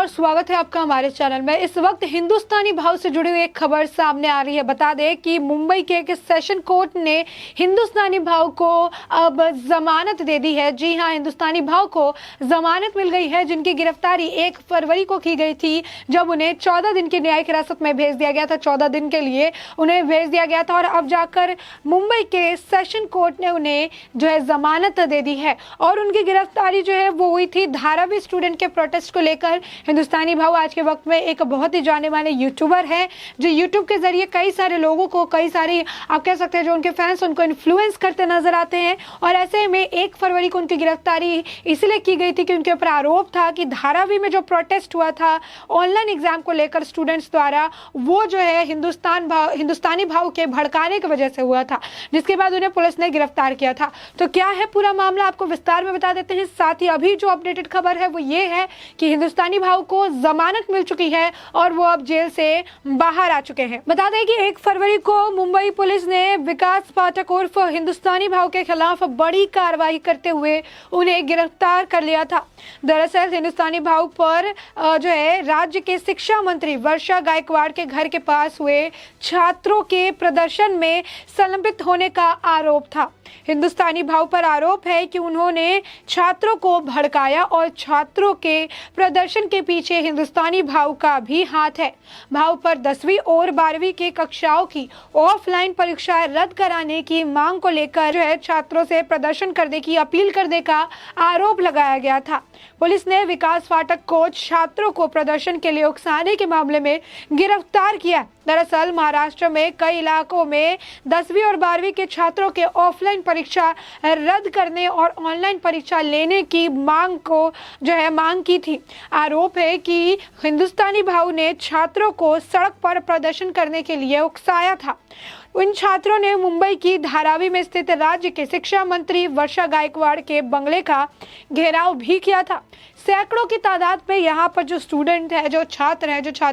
और स्वागत है आपका हमारे चैनल में। इस वक्त हिंदुस्तानी भाव से जुड़ी हुई एक खबर सामने आ रही है। बता दें कि मुंबई के एक सेशन कोर्ट ने हिंदुस्तानी भाव को अब जमानत दे दी है। जी हां, हिंदुस्तानी भाव को जमानत मिल गई है, जिनकी गिरफ्तारी 1 फरवरी को की गई थी, जब उन्हें 14 दिन की न्यायिक हिरासत में भेज दिया गया था। 14 दिन के लिए उन्हें भेज दिया गया था और अब जाकर मुंबई के सेशन कोर्ट ने उन्हें जो है जमानत दे दी है। और उनकी गिरफ्तारी जो है वो हुई थी धारावी स्टूडेंट के प्रोटेस्ट को लेकर। हिंदुस्तानी भाव आज के वक्त में एक बहुत ही जाने माने यूट्यूबर है, जो यूट्यूब के जरिए कई सारे लोगों को, कई सारी आप कह सकते हैं जो उनके फैंस उनको इन्फ्लुएंस करते नजर आते हैं। और ऐसे में 1 फरवरी को उनकी गिरफ्तारी इसलिए की गई थी कि उनके ऊपर आरोप था कि धारावी में जो प्रोटेस्ट हुआ था ऑनलाइन एग्जाम को लेकर स्टूडेंट्स द्वारा, वो जो है हिंदुस्तानी भाव के भड़काने की वजह से हुआ था, जिसके बाद उन्हें पुलिस ने गिरफ्तार किया था। तो क्या है पूरा मामला, आपको विस्तार में बता देते हैं। साथ ही अभी जो अपडेटेड खबर है वो ये है कि हिंदुस्तानी भाव को जमानत मिल चुकी है और वो अब जेल से बाहर आ चुके हैं। बता दें कि 1 फरवरी को मुंबई पुलिस ने विकास पाठक उर्फ हिंदुस्तानी भाव के खिलाफ बड़ी कार्रवाई करते हुए उन्हें गिरफ्तार कर लिया था। दरअसल हिंदुस्तानी भाव पर जो है राज्य के शिक्षा मंत्री वर्षा गायकवाड़ के घर के पास हुए छात्रों के प्रदर्शन में संलिप्त होने का आरोप था। हिंदुस्तानी भाव पर आरोप है कि उन्होंने छात्रों को भड़काया और छात्रों के प्रदर्शन के पीछे हिंदुस्तानी भाव का भी हाथ है। भाव पर 10वीं और 12वीं की कक्षाओं की ऑफलाइन परीक्षाएं रद्द कराने की मांग को लेकर जो है छात्रों से प्रदर्शन करने की अपील करने का आरोप लगाया गया था। पुलिस ने विकास फाटक को छात्रों को प्रदर्शन के लिए उकसाने के मामले में गिरफ्तार किया। दरअसल महाराष्ट्र में कई इलाकों में 10वीं और 12वीं के छात्रों के ऑफलाइन परीक्षा रद्द करने और ऑनलाइन परीक्षा लेने की मांग की थी। आरोप है कि हिंदुस्तानी भाव ने छात्रों को सड़क पर प्रदर्शन करने के लिए उकसाया था। उन छात्रों ने मुंबई की धारावी में स्थित राज्य के शिक्षा मंत्री वर्षा गायकवाड़ के बंगले का घेराव भी किया था। सैकड़ों की तादाद में यहाँ पर जो स्टूडेंट है, जो छात्र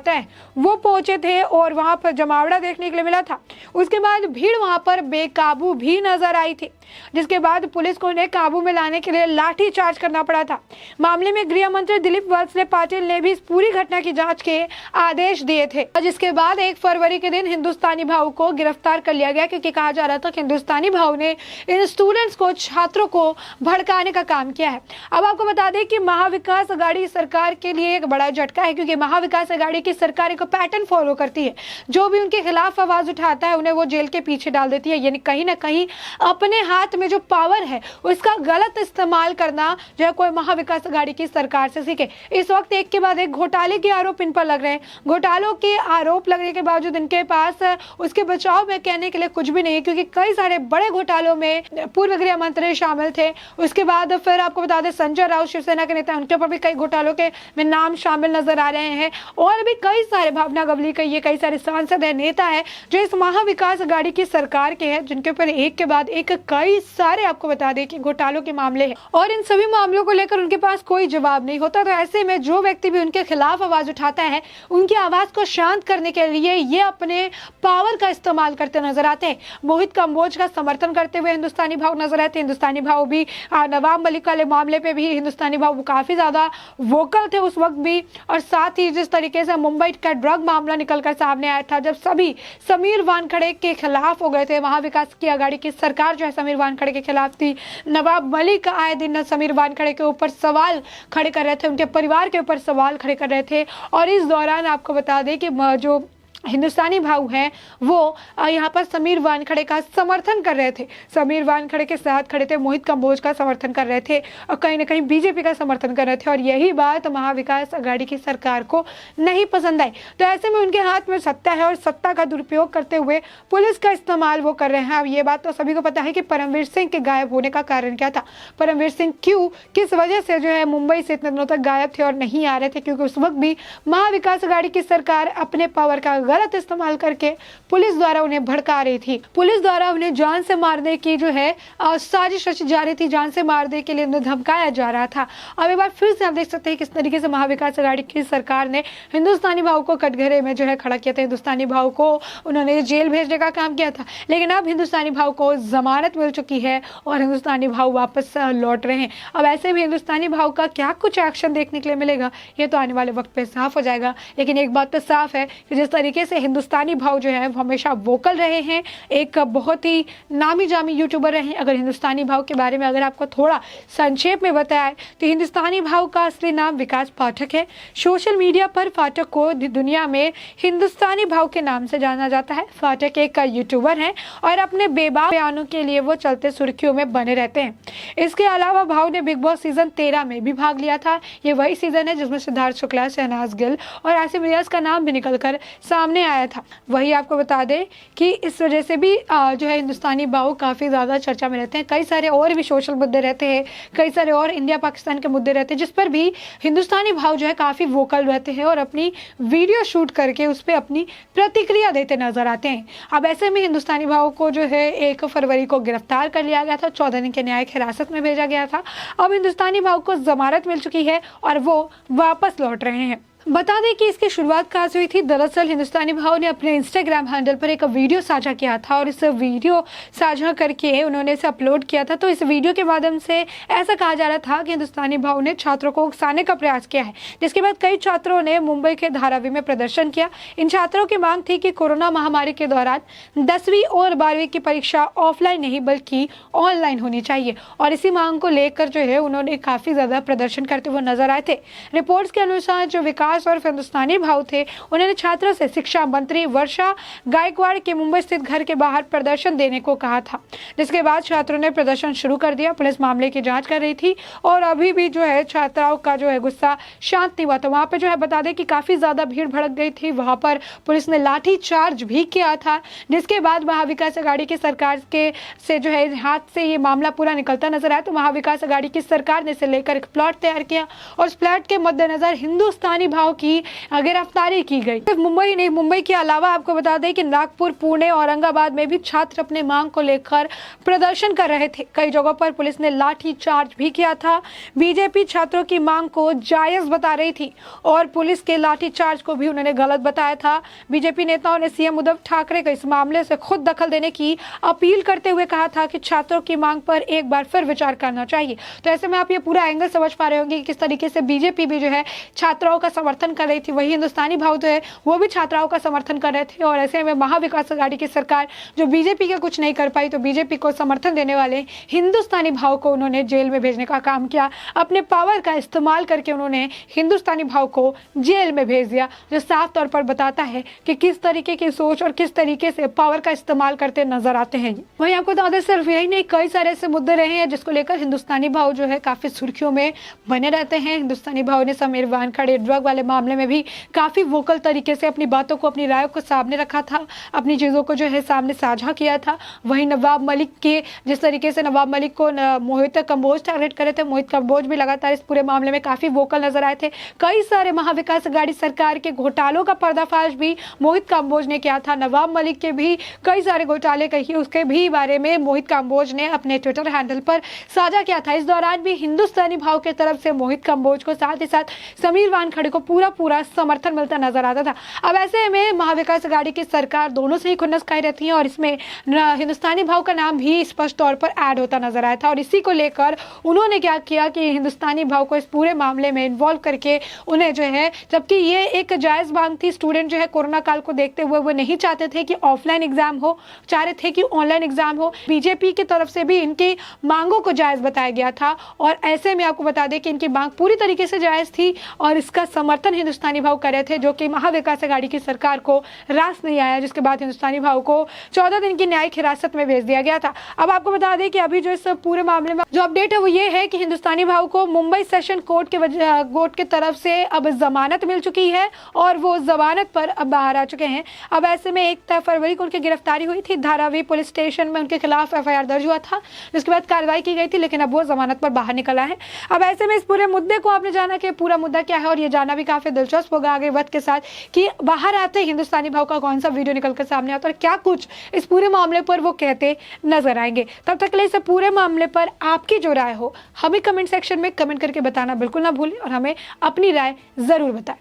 हैं, वो पहुंचे थे और वहाँ पर जमावड़ा देखने के लिए मिला था। उसके बाद भीड़ वहाँ पर बेकाबू भी नजर आई थी, जिसके बाद पुलिस को उन्हें काबू में लाने के लिए लाठी चार्ज करना पड़ा था। मामले में गृह मंत्री दिलीप वत्स पाटिल ने भी इस पूरी घटना की जांच के आदेश दिए थे, जिसके बाद 1 फरवरी के दिन हिंदुस्तानी भाव को गिरफ्तार कर लिया गया, क्योंकि कहा जा रहा था कि हिंदुस्तानी भाव ने इन स्टूडेंट्स को, छात्रों को भड़काने का काम किया है। अब आपको बता दें कि महाविकास अघाड़ी सरकार के लिए एक बड़ा झटका है, क्योंकि महाविकास अघाड़ी की सरकार एक पैटर्न फॉलो करती है। जो भी उनके खिलाफ आवाज उठाता है उन्हें वो जेल के पीछे डाल देती है। यानी कहीं ना कहीं अपने हाथ में जो पावर है उसका गलत इस्तेमाल करना जो है कोई महाविकास अघाड़ी की सरकार से सीखे। इस वक्त एक के बाद एक घोटाले के आरोप इन पर लग रहे हैं। घोटालों के आरोप लगने के बावजूद इनके पास उसके बचाव में कहने के लिए कुछ भी नहीं है, क्योंकि कई सारे बड़े घोटालों में पूर्व गृह मंत्री शामिल थे। उसके बाद फिर आपको बता दें संजय राउत शिवसेना के नेता, उनके ऊपर भी कई घोटालों के में नाम शामिल नजर आ रहे हैं। और भी कई सारे, भावना गवली के ये कई सारे सांसद है, नेता है जो इस महाविकास अघाड़ी की सरकार के हैं, जिनके ऊपर एक के बाद एक कई सारे आपको बता दें कि घोटालों के मामले हैं और इन सभी मामलों को लेकर उनके पास कोई जवाब नहीं होता। तो ऐसे में जो व्यक्ति भी उनके खिलाफ आवाज उठाता है, उनकी आवाज को शांत करने के लिए ये अपने पावर का इस्तेमाल करते नजर आते हैं। मोहित कंबोज का समर्थन करते हुए हिंदुस्तानी भाव नजर आते हैं। हिंदुस्तानी भाव भी नवाब मलिक वाले मामले पे भी हिंदुस्तानी भाव काफी ज्यादा वोकल थे उस वक्त भी। और साथ ही जिस तरीके से मुंबई का ड्रग मामला निकलकर सामने आया था, जब सभी समीर वानखड़े के खिलाफ हो गए थे, महाविकास की अघाड़ी की सरकार जो है समीर वानखड़े के खिलाफ थी। नवाब मलिक आए दिन समीर वानखड़े के ऊपर सवाल खड़े कर रहे थे, उनके परिवार के ऊपर सवाल खड़े कर रहे थे। और इस दौरान आपको बता दें कि जो हिंदुस्तानी भाव है वो यहाँ पर समीर वानखड़े का समर्थन कर रहे थे, समीर वानखड़े के साथ खड़े थे, मोहित कंबोज का समर्थन कर रहे थे और कहीं ना कहीं बीजेपी का समर्थन कर रहे थे। और यही बात महाविकास अघाड़ी की सरकार को नहीं पसंद आई। तो ऐसे में उनके हाथ में सत्ता है और सत्ता का दुरुपयोग करते हुए पुलिस का इस्तेमाल वो कर रहे हैं। अब ये बात तो सभी को पता है कि परमवीर सिंह के गायब होने का कारण क्या था। परमवीर सिंह किस वजह से जो है मुंबई से इतने दिनों तक गायब थे और नहीं आ रहे थे, क्योंकि उस वक्त भी महाविकास अघाड़ी की सरकार अपने पावर का गलत इस्तेमाल करके पुलिस द्वारा उन्हें भड़का रही थी। पुलिस द्वारा उन्हें जान से मारने की जो है साजिश रची जा रही थी, जान से मारने के लिए उन्हें धमकाया जा रहा था। अब एक बार फिर से आप देख सकते हैं किस तरीके से महाविकास आघाड़ी की सरकार ने हिंदुस्तानी भाव को कटघरे में जो है खड़ा किया था। हिंदुस्तानी भाव को उन्होंने जेल भेजने का काम किया था, लेकिन अब हिंदुस्तानी भाव को जमानत मिल चुकी है और हिंदुस्तानी भाव वापस लौट रहे हैं। अब ऐसे भी हिंदुस्तानी भाव का क्या कुछ एक्शन देखने के लिए मिलेगा ये तो आने वाले वक्त पे साफ हो जाएगा। लेकिन एक बात तो साफ है कि जिस तरीके से हिंदुस्तानी भाव जो है वो हमेशा वोकल रहे हैं, एक बहुत ही नामी जामी यूट्यूबर रहे हैं। अगर हिंदुस्तानी भाव के बारे में अगर आपको थोड़ा संक्षेप में बताया तो हिंदुस्तानी भाव का असली नाम विकास पाठक है। सोशल मीडिया पर फाटक को दुनिया में हिंदुस्तानी भाव के नाम से जाना जाता है। फाटक एक यूट्यूबर है और अपने बेबाक बयानों के लिए वो चलते सुर्खियों में बने रहते हैं। इसके अलावा भाव ने बिग बॉस सीजन 13 में भी भाग लिया था। ये वही सीजन है जिसमें सिद्धार्थ शुक्ला, शहनाज गिल और आसिफ रियाज का नाम भी निकलकर सामने आया था। वही आपको बता दें कि इस वजह से भी जो है हिंदुस्तानी भाव काफ़ी ज़्यादा चर्चा में रहते हैं। कई सारे और भी सोशल मुद्दे रहते हैं, कई सारे और इंडिया पाकिस्तान के मुद्दे रहते हैं जिस पर भी हिंदुस्तानी भाव जो है काफ़ी वोकल रहते हैं और अपनी वीडियो शूट करके उस पर अपनी प्रतिक्रिया देते नजर आते हैं। अब ऐसे में हिंदुस्तानी भाव को जो है 1 फरवरी को गिरफ्तार कर लिया गया था, 14 दिन के न्यायिक हिरासत में भेजा गया था। अब हिंदुस्तानी भाव को जमानत मिल चुकी है और वो वापस लौट रहे हैं। बता दें कि इसकी शुरुआत कहाँ से हुई थी। दरअसल हिंदुस्तानी भाव ने अपने इंस्टाग्राम हैंडल पर एक वीडियो साझा किया था और इस वीडियो साझा करके उन्होंने इसे अपलोड किया था। तो इस वीडियो के माध्यम से ऐसा कहा जा रहा था कि हिंदुस्तानी भाव ने छात्रों को उकसाने का प्रयास किया है, जिसके बाद कई छात्रों ने मुंबई के धारावी में प्रदर्शन किया। इन छात्रों की मांग थी कि कोरोना महामारी के दौरान 10वीं और 12वीं की परीक्षा ऑफलाइन नहीं बल्कि ऑनलाइन होनी चाहिए और इसी मांग को लेकर जो है उन्होंने काफ़ी ज़्यादा प्रदर्शन करते हुए नजर आए थे। रिपोर्ट्स के अनुसार जो विकास और हिंदुस्तानी भाव थे उन्होंने छात्रों से शिक्षा मंत्री वर्षा गायकवाड़ के मुंबई स्थित घर के बाहर प्रदर्शन देने को कहा था, जिसके बाद छात्रों ने प्रदर्शन शुरू कर दिया। पुलिस मामले की जांच कर रही थी और अभी भी जो है छात्राओं का जो है गुस्सा शांत नहीं हुआ था। वहां पे जो है बता दें कि काफी ज्यादा भीड़ भड़क गई थी। वहां पर पुलिस ने लाठी चार्ज भी किया था, जिसके बाद महाविकास आघाड़ी की सरकार के से जो है हाथ से ये मामला पूरा निकलता नजर आया। तो महाविकास आघाड़ी की सरकार ने इसे लेकर एक प्लॉट तैयार किया और उस प्लॉट के मद्देनजर हिंदुस्तानी भाव की गिरफ्तारी की गई। सिर्फ मुंबई नहीं, मुंबई के अलावा आपको बता दें कि नागपुर, पुणे, औरंगाबाद में भी छात्र अपने मांग को लेकर प्रदर्शन कर रहे थे। कई जगहों पर पुलिस ने लाठी चार्ज भी किया था। बीजेपी छात्रों की मांग को जायज बता रही थी और पुलिस के लाठी चार्ज को भी उन्होंने गलत बताया था। बीजेपी नेताओं ने सीएम उद्धव ठाकरे को इस मामले से खुद दखल देने की अपील करते हुए कहा था कि छात्रों की मांग पर एक बार फिर विचार करना चाहिए। तो ऐसे में आप ये पूरा एंगल समझ पा रहे होंगे कि किस तरीके से बीजेपी भी जो है छात्राओं का समर्थन कर रही थी, वही हिंदुस्तानी भाव जो है वो भी छात्राओं का समर्थन कर रहे थे। और ऐसे में महाविकास आघाड़ी की सरकार जो बीजेपी का कुछ नहीं कर पाई तो बीजेपी को समर्थन देने वाले हिंदुस्तानी भाव को उन्होंने जेल में भेजने का काम किया। अपने पावर का इस्तेमाल करके उन्होंने हिंदुस्तानी भाव को जेल में भेज दिया, जो साफ तौर पर बताता है कि किस तरीके की सोच और किस तरीके से पावर का इस्तेमाल करते नजर आते हैं। वहीं आपको बता दें सिर्फ यही नहीं, कई सारे ऐसे मुद्दे रहे हैं जिसको लेकर हिंदुस्तानी भाव जो है काफी सुर्खियों में बने रहते हैं। हिंदुस्तानी भाव ने समीर वानखड़े ड्रग वाले मामले में भी काफी वोकल तरीके से अपनी बातों को, अपनी राय को सामने रखा था, अपनी चीजों को जो है सामने साझा किया था। वहीं नवाब मलिक के जिस तरीके से नवाब मलिक को मोहित कंबोज टारगेट करे थे, मोहित कंबोज भी लगातार इस पूरे मामले में काफी वोकल नजर आए थे। कई सारे महाविकास आघाड़ी सरकार के घोटालों का पर्दाफाश भी मोहित कंबोज ने किया था। नवाब मलिक के भी कई सारे घोटाले कही, उसके भी बारे में मोहित कंबोज ने अपने ट्विटर हैंडल पर साझा किया था। इस दौरान भी हिंदुस्तानी भाव की तरफ से मोहित कंबोज को साथ ही साथ समीर वानखड़े को पूरा समर्थन मिलता नजर आता था। अब ऐसे में महाविकास आघाड़ी की सरकार दोनों से ही खुन्नस खाई रहती है और इसमें हिंदुस्तानी भाव का नाम भी स्पष्ट तौर पर ऐड होता नजर आया था। और इसी को लेकर उन्होंने क्या किया कि हिंदुस्तानी भाव को इस पूरे मामले में इन्वॉल्व करके उन्हें जो है, जबकि ये एक जायज मांग थी, स्टूडेंट जो है कोरोना काल को देखते हुए वो नहीं चाहते थे कि ऑफलाइन एग्जाम हो, चाह रहे थे कि ऑनलाइन एग्जाम हो। बीजेपी की तरफ से भी इनकी मांगों को जायज बताया गया था और ऐसे में आपको बता दें कि इनकी मांग पूरी तरीके से जायज थी और इसका समर्थन हिंदुस्तानी भाव कर रहे थे, जो कि महाविकास आघाड़ी की सरकार को रास नहीं आया, जिसके बाद हिंदुस्तानी भाव को 14 दिन की न्यायिक हिरासत में भेज दिया गया था। अब आपको बता दें कि अभी जो इस पूरे मामले में जो अपडेट है वो ये है कि हिंदुस्तानी भाव को मुंबई सेशन कोर्ट की तरफ से अब जमानत मिल चुकी है और वो जमानत पर अब बाहर आ चुके हैं। अब ऐसे में 1 फरवरी को उनकी गिरफ्तारी हुई थी, धारावी पुलिस स्टेशन में उनके खिलाफ FIR दर्ज हुआ था, जिसके बाद कार्रवाई की गई थी, लेकिन अब वो जमानत पर बाहर निकला है। अब ऐसे में इस पूरे मुद्दे को आपने जाना कि पूरा मुद्दा क्या है और ये जाना भी काफ़ी दिलचस्प होगा आगे वक्त के साथ कि बाहर आते हिंदुस्तानी भाव का कौन सा वीडियो निकल कर सामने आता है और क्या कुछ इस पूरे मामले पर वो कहते नजर आएंगे। तब तक के लिए इस पूरे मामले पर आपकी जो राय हो हमें कमेंट सेक्शन में कमेंट करके बताना बिल्कुल ना भूलें और हमें अपनी राय ज़रूर बताएं।